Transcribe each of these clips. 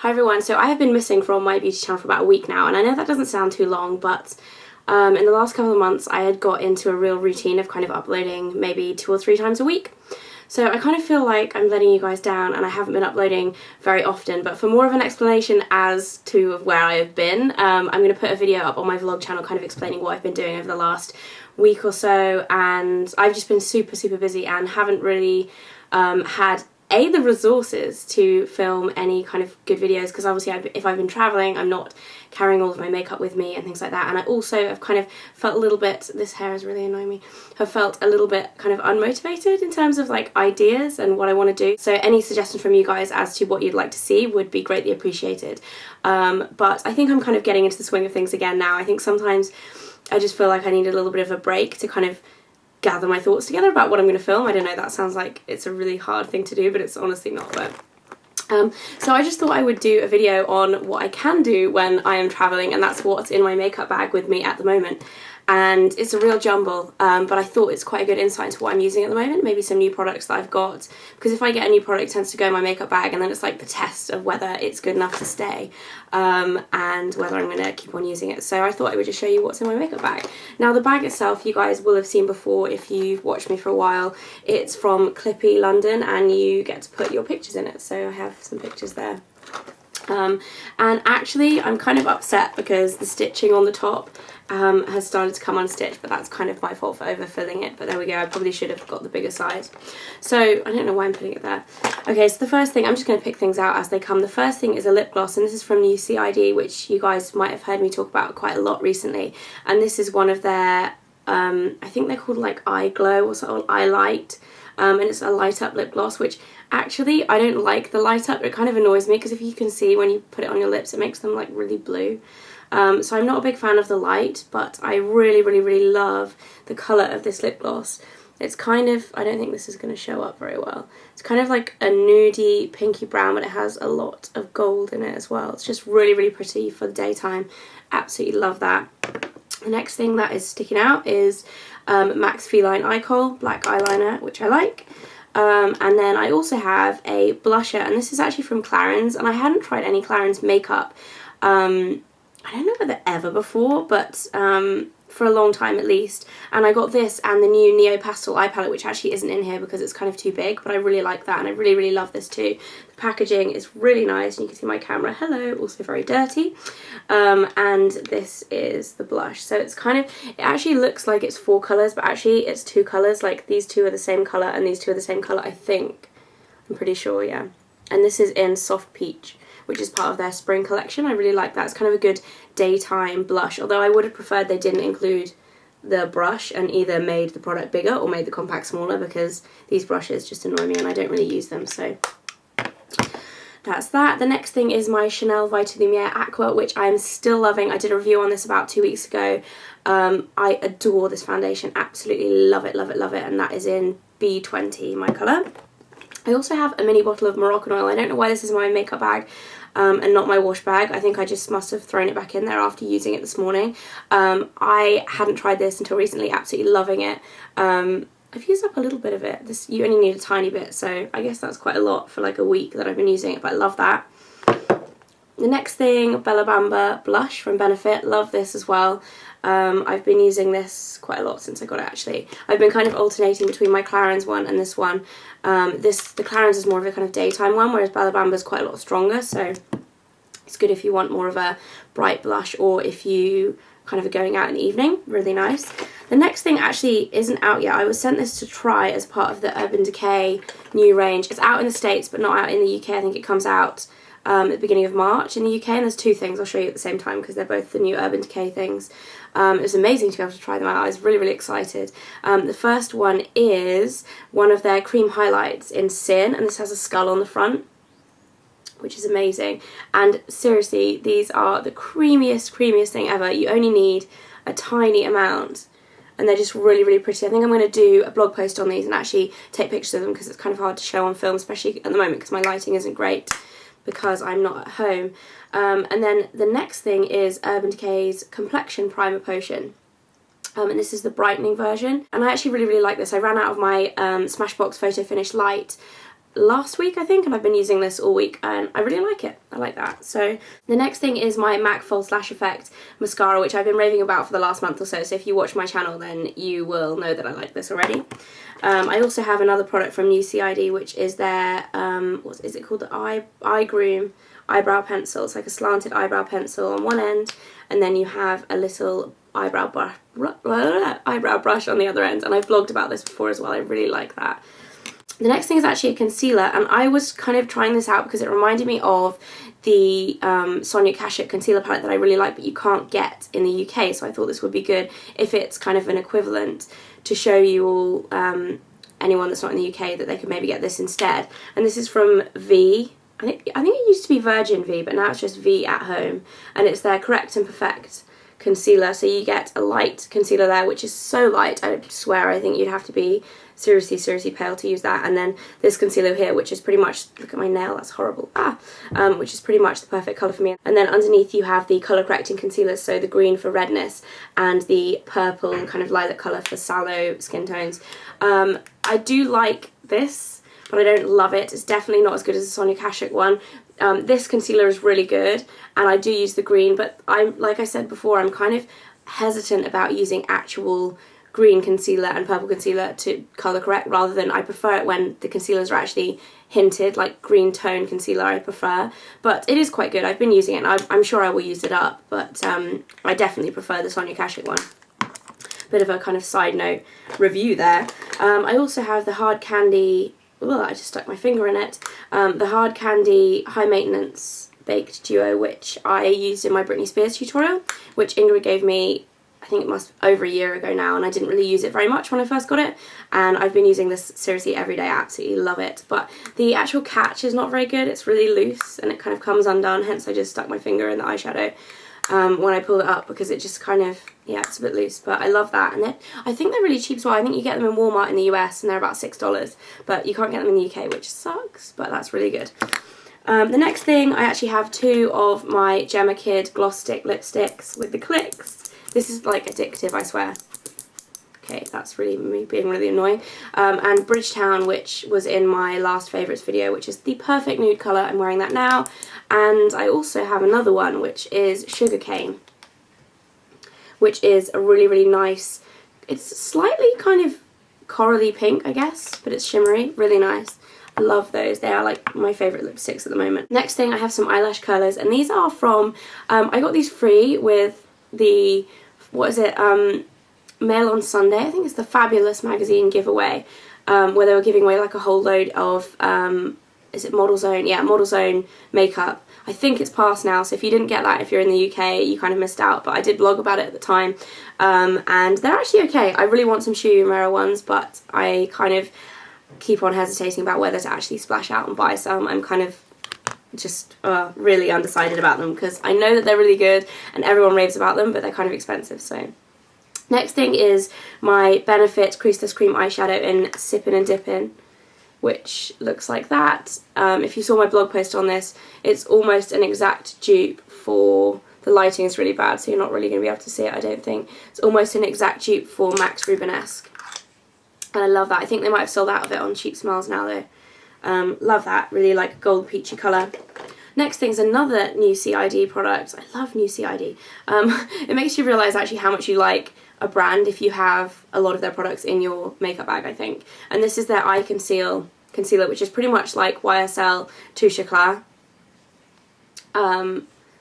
Hi everyone, so I have been missing from my beauty channel for about a week now, and I know that doesn't sound too long, but in the last couple of months I had got into a real routine of kind of uploading maybe 2 or 3 times a week. So I kind of feel like I'm letting you guys down and I haven't been uploading very often, but for more of an explanation as to where I have been, I'm going to put a video up on my vlog channel kind of explaining what I've been doing over the last week or so, and I've just been super busy and haven't really had the resources to film any kind of good videos, because obviously if I've been travelling I'm not carrying all of my makeup with me and things like that, and I also have kind of felt a little bit, this hair is really annoying me, have felt a little bit kind of unmotivated in terms of like ideas and what I want to do. So any suggestions from you guys as to what you'd like to see would be greatly appreciated. But I think I'm kind of getting into the swing of things again now. I think sometimes I just feel like I need a little bit of a break to kind of gather my thoughts together about what I'm going to film. I don't know, that sounds like it's a really hard thing to do, but it's honestly not. But so I just thought I would do a video on what I can do when I am travelling, and that's what's in my makeup bag with me at the moment. And it's a real jumble, but I thought it's quite a good insight into what I'm using at the moment, maybe some new products that I've got, because if I get a new product it tends to go in my makeup bag, and then it's like the test of whether it's good enough to stay, and whether I'm going to keep on using it. So I thought I would just show you what's in my makeup bag. Now the bag itself you guys will have seen before if you've watched me for a while. It's from Clippy London and you get to put your pictures in it, so I have some pictures there. And actually I'm kind of upset because the stitching on the top has started to come unstitched, but that's kind of my fault for overfilling it, but there we go, I probably should have got the bigger size. So I don't know why I'm putting it there. Okay, so the first thing, I'm just going to pick things out as they come. The first thing is a lip gloss, and this is from UCID, which you guys might have heard me talk about quite a lot recently, and this is one of their, I think they're called like Eye Glow or something, Eye Light. And it's a light up lip gloss, which actually I don't like the light up. It kind of annoys me because if you can see when you put it on your lips it makes them like really blue. So I'm not a big fan of the light, but I really love the colour of this lip gloss. It's kind of, I don't think this is going to show up very well. It's kind of like a nudie pinky brown, but it has a lot of gold in it as well. It's just really pretty for the daytime. Absolutely love that. The next thing that is sticking out is MAC's Feline Eye Kohl black eyeliner, which I like. And then I also have a blusher, and this is actually from Clarins, and I hadn't tried any Clarins makeup, I don't know whether ever before, but for a long time at least. And I got this and the new Neo Pastel eye palette, which actually isn't in here because it's kind of too big, but I really like that, and I really love this too. The packaging is really nice, and you can see my camera, hello, also very dirty. And this is the blush. So it's kind of, it actually looks like it's 4 colours, but actually it's 2 colours, like these 2 are the same colour and these 2 are the same colour, I think. I'm pretty sure, yeah. And this is in Soft Peach, which is part of their spring collection. I really like that. It's kind of a good daytime blush, although I would have preferred they didn't include the brush and either made the product bigger or made the compact smaller, because these brushes just annoy me and I don't really use them, so that's that. The next thing is my Chanel Vitalumiere Aqua, which I'm still loving. I did a review on this about 2 weeks ago. I adore this foundation, absolutely love it, and that is in B20, my colour. I also have a mini bottle of Moroccan oil. I don't know why this is in my makeup bag and not my wash bag. I think I just must have thrown it back in there after using it this morning. I hadn't tried this until recently, absolutely loving it. I've used up a little bit of it. This, you only need a tiny bit, so I guess that's quite a lot for like a week that I've been using it, but I love that. The next thing, Bamba blush from Benefit. Love this as well. I've been using this quite a lot since I got it, actually. I've been kind of alternating between my Clarins one and this one. The Clarins is more of a kind of daytime one, whereas Bamba is quite a lot stronger, so it's good if you want more of a bright blush or if you kind of are going out in the evening. Really nice. The next thing actually isn't out yet. I was sent this to try as part of the Urban Decay new range. It's out in the States but not out in the UK. I think it comes out at the beginning of March in the UK, and there's 2 things I'll show you at the same time because they're both the new Urban Decay things. It was amazing to be able to try them out. I was really excited. The first one is one of their cream highlights in Sin, and this has a skull on the front, which is amazing. And seriously, these are the creamiest thing ever. You only need a tiny amount, and they're just really pretty. I think I'm going to do a blog post on these and actually take pictures of them because it's kind of hard to show on film, especially at the moment because my lighting isn't great because I'm not at home. And then the next thing is Urban Decay's Complexion Primer Potion. And this is the brightening version. And I actually really like this. I ran out of my Smashbox Photo Finish Light last week, I think, and I've been using this all week, and I really like it. I like that. So the next thing is my MAC False Lash Effect mascara, which I've been raving about for the last month or so. So if you watch my channel, then you will know that I like this already. I also have another product from UCID, which is their what is it called, the Eye Groom eyebrow pencil. It's like a slanted eyebrow pencil on one end, and then you have a little eyebrow brush on the other end, and I've blogged about this before as well. I really like that. The next thing is actually a concealer, and I was kind of trying this out because it reminded me of the Sonia Kashuk concealer palette that I really like, but you can't get in the UK, so I thought this would be good if it's kind of an equivalent to show you all, anyone that's not in the UK, that they could maybe get this instead. And this is from Vie. I think it used to be Virgin Vie, but now it's just Vie at Home, and it's their Correct and Perfect concealer. So you get a light concealer there, which is so light, I swear I think you'd have to be seriously pale to use that. And then this concealer here, which is pretty much, look at my nail, that's horrible, which is pretty much the perfect colour for me. And then underneath you have the colour correcting concealers, so the green for redness and the purple kind of lilac colour for sallow skin tones. I do like this, but I don't love it. It's definitely not as good as the Sonia Kashuk one. This concealer is really good, and I do use the green, but like I said before, I'm kind of hesitant about using actual green concealer and purple concealer to colour correct, rather than, I prefer it when the concealers are actually hinted, like green tone concealer I prefer. But it is quite good. I've been using it, and I'm sure I will use it up, but I definitely prefer the Sonia Kashuk one. Bit of a kind of side note review there. I also have the Hard Candy, well, I just stuck my finger in it, the Hard Candy High Maintenance Baked Duo, which I used in my Britney Spears tutorial, which Ingrid gave me, I think it must over a year ago now, and I didn't really use it very much when I first got it, and I've been using this seriously every day. I absolutely love it, but the actual catch is not very good. It's really loose and it kind of comes undone, hence I just stuck my finger in the eyeshadow when I pulled it up, because it just kind of, yeah, it's a bit loose, but I love that. And I think they're really cheap as well. I think you get them in Walmart in the US and they're about $6, but you can't get them in the UK, which sucks, but that's really good. The next thing, I actually have two of my Jemma Kid Gloss Stick lipsticks with the clicks. This is like addictive, I swear. Okay, that's really me being really annoying. And Bridgetown, which was in my last favourites video, which is the perfect nude colour. I'm wearing that now. And I also have another one, which is Sugarcane, which is a really nice, it's slightly kind of corally pink, I guess, but it's shimmery, really nice. I love those. They are like my favourite lipsticks at the moment. Next thing, I have some eyelash curlers, and these are from, I got these free with the, what is it, Mail on Sunday, I think it's the Fabulous magazine giveaway, where they were giving away like a whole load of, is it Model Zone? Yeah, Model Zone makeup. I think it's past now, so if you didn't get that, if you're in the UK, you kind of missed out, but I did blog about it at the time, and they're actually okay. I really want some Shu Uemura ones, but I kind of keep on hesitating about whether to actually splash out and buy some. I'm kind of just really undecided about them, because I know that they're really good and everyone raves about them, but they're kind of expensive. So next thing is my Benefit Creaseless Cream eyeshadow in Sippin' and Dippin', which looks like that. If you saw my blog post on this, it's almost an exact dupe for, the lighting is really bad, so you're not really going to be able to see it, I don't think. It's almost an exact dupe for Max Rubenesque, and I love that. I think they might have sold out of it on Cheap Smells now though. Love that, really like a gold peachy colour. Next thing is another new CID product. I love new CID. It makes you realise actually how much you like a brand if you have a lot of their products in your makeup bag, I think. And this is their Eye Concealer, which is pretty much like YSL Touche Eclat.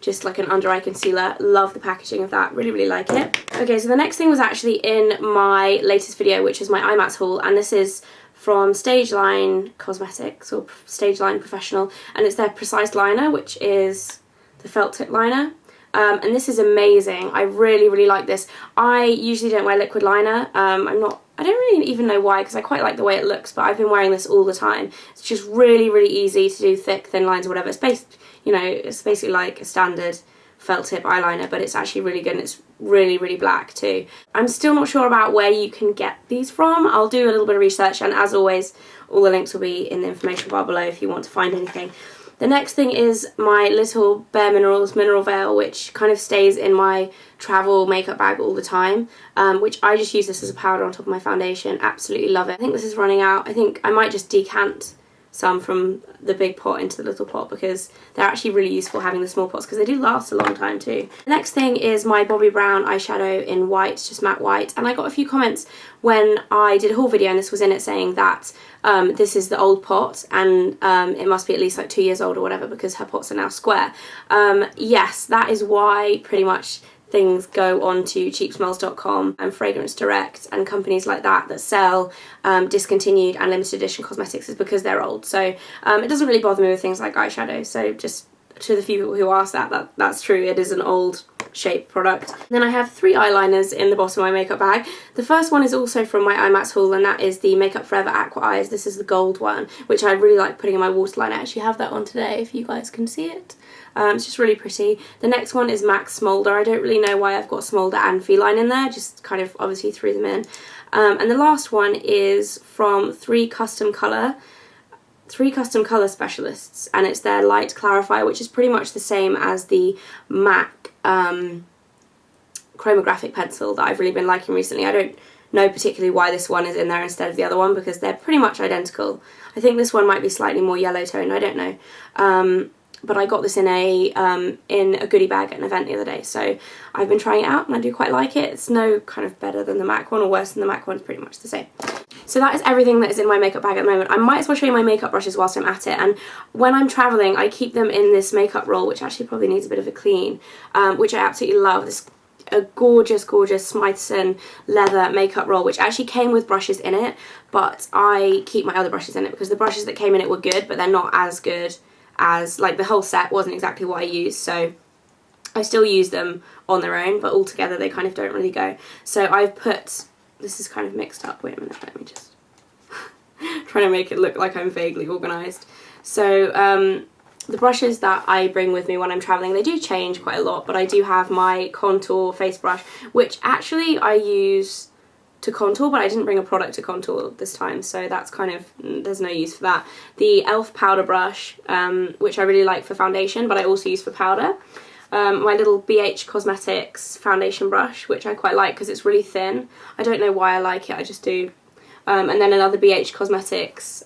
Just like an under eye concealer. Love the packaging of that, really like it. Okay, so the next thing was actually in my latest video, which is my eye mats haul, and this is from Stageline Cosmetics, or Stageline Professional, and it's their Precise Liner, which is the felt tip liner. And this is amazing. I really like this. I usually don't wear liquid liner. I don't really even know why, because I quite like the way it looks, but I've been wearing this all the time. It's just really easy to do thick, thin lines or whatever. It's it's basically like a standard felt tip eyeliner, but it's actually really good, and it's really black too. I'm still not sure about where you can get these from. I'll do a little bit of research, and as always, all the links will be in the information bar below if you want to find anything. The next thing is my little Bare Minerals Mineral Veil, which kind of stays in my travel makeup bag all the time, which I just use this as a powder on top of my foundation. Absolutely love it. I think this is running out. I think I might just decant some from the big pot into the little pot because they're actually really useful having the small pots because they do last a long time too. The next thing is my Bobbi Brown eyeshadow in white, just matte white, and I got a few comments when I did a haul video and this was in it saying that this is the old pot and it must be at least like 2 years old or whatever because her pots are now square. Yes, that is why pretty much things go on to cheapsmells.com and Fragrance Direct and companies like that that sell discontinued and limited edition cosmetics, is because they're old. So it doesn't really bother me with things like eyeshadow. So just to the few people who ask that's true, it is an old shape product. Then I have 3 eyeliners in the bottom of my makeup bag. The first one is also from my IMAX haul, and that is the Makeup Forever Aqua Eyes. This is the gold one, which I really like putting in my waterline. I actually have that on today if you guys can see it. It's just really pretty. The next one is MAC Smolder. I don't really know why I've got Smolder and Feline in there, just kind of obviously threw them in. And the last one is from 3 Custom Colour Specialists, and it's their Light Clarifier, which is pretty much the same as the MAC chromographic pencil that I've really been liking recently. I don't know particularly why this one is in there instead of the other one because they're pretty much identical. I think this one might be slightly more yellow toned, I don't know. But I got this in a goodie bag at an event the other day, so I've been trying it out and I do quite like it. It's no kind of better than the MAC one or worse than the MAC one, it's pretty much the same. So that is everything that is in my makeup bag at the moment. I might as well show you my makeup brushes whilst I'm at it, and when I'm travelling I keep them in this makeup roll, which actually probably needs a bit of a clean, which I absolutely love. This a gorgeous Smythson leather makeup roll, which actually came with brushes in it, but I keep my other brushes in it because the brushes that came in it were good, but they're not as good as, like, the whole set wasn't exactly what I used, so I still use them on their own, but all together they kind of don't really go. So I've put, this is kind of mixed up, wait a minute, let me just trying to make it look like I'm vaguely organised. So the brushes that I bring with me when I'm travelling, they do change quite a lot, but I do have my contour face brush, which actually I use to contour, but I didn't bring a product to contour this time, so that's kind of, there's no use for that. The e.l.f. powder brush, which I really like for foundation, but I also use for powder. My little BH Cosmetics foundation brush, which I quite like because it's really thin. I don't know why I like it, I just do. And then another BH Cosmetics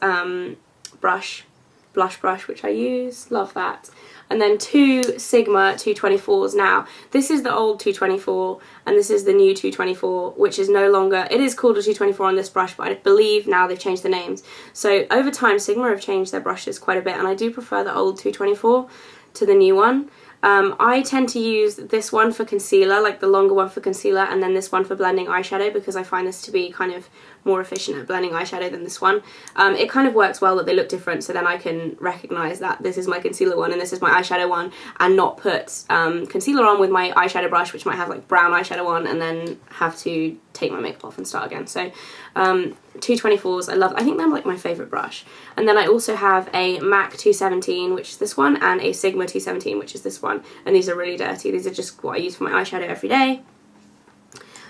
blush brush, which I use, love that. And then 2 Sigma 224s. Now, this is the old 224 and this is the new 224, which is no longer, it is called a 224 on this brush, but I believe now they've changed the names. So over time, Sigma have changed their brushes quite a bit, and I do prefer the old 224 to the new one. I tend to use this one for concealer, like the longer one for concealer, and then this one for blending eyeshadow, because I find this to be kind of more efficient at blending eyeshadow than this one. It kind of works well that they look different, so then I can recognise that this is my concealer one and this is my eyeshadow one, and not put concealer on with my eyeshadow brush, which might have like brown eyeshadow on, and then have to take my makeup off and start again. So 224s, I love, I think they're like my favourite brush. And then I also have a MAC 217, which is this one, and a Sigma 217, which is this one, and these are really dirty. These are just what I use for my eyeshadow every day,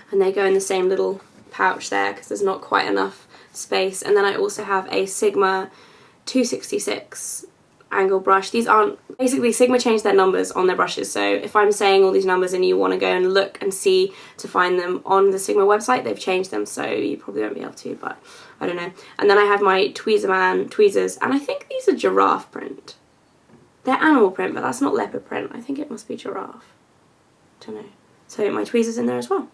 and they go in the same little pouch there because there's not quite enough space. And then I also have a Sigma 266 angle brush. These aren't, basically Sigma changed their numbers on their brushes, so if I'm saying all these numbers and you want to go and look and see to find them on the Sigma website, they've changed them, so you probably won't be able to, but I don't know. And then I have my Tweezerman tweezers, and I think these are giraffe print. They're animal print, but that's not leopard print. I think it must be giraffe. Don't know. So my tweezers in there as well.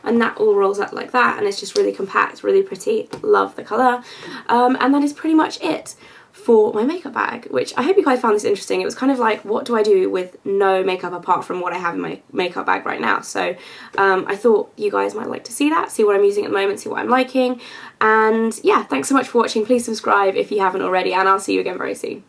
And that all rolls up like that, and it's just really compact, really pretty. Love the colour. And that is pretty much it for my makeup bag, which I hope you guys found this interesting. It was kind of like, what do I do with no makeup apart from what I have in my makeup bag right now? So I thought you guys might like to see that, see what I'm using at the moment, see what I'm liking. And yeah, thanks so much for watching. Please subscribe if you haven't already, and I'll see you again very soon.